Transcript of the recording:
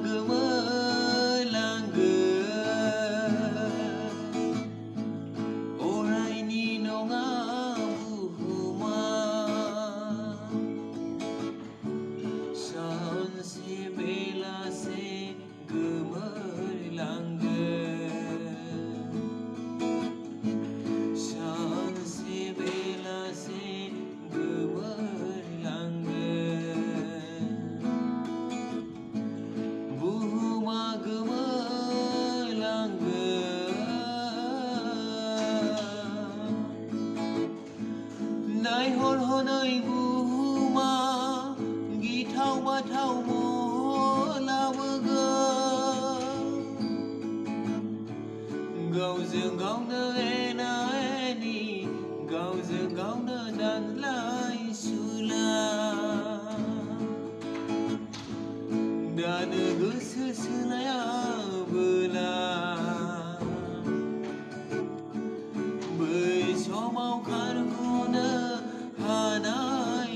गोमोलांगोन अरायनि नङा बुहुमा सानसे बेलासे गोमोरलांगोन सानसे बेलासे गोमोरलांगोन बुहुमा गोमोरलांगोन नायहर हनै बुहुमा गिथाव बाथाव महर लाबोगोन गावजों गावनो एना एनि गावजों गावनो दानलाय सुलाय दानो गोसो सोलायाबोला बै समाव खारग'नो हानाय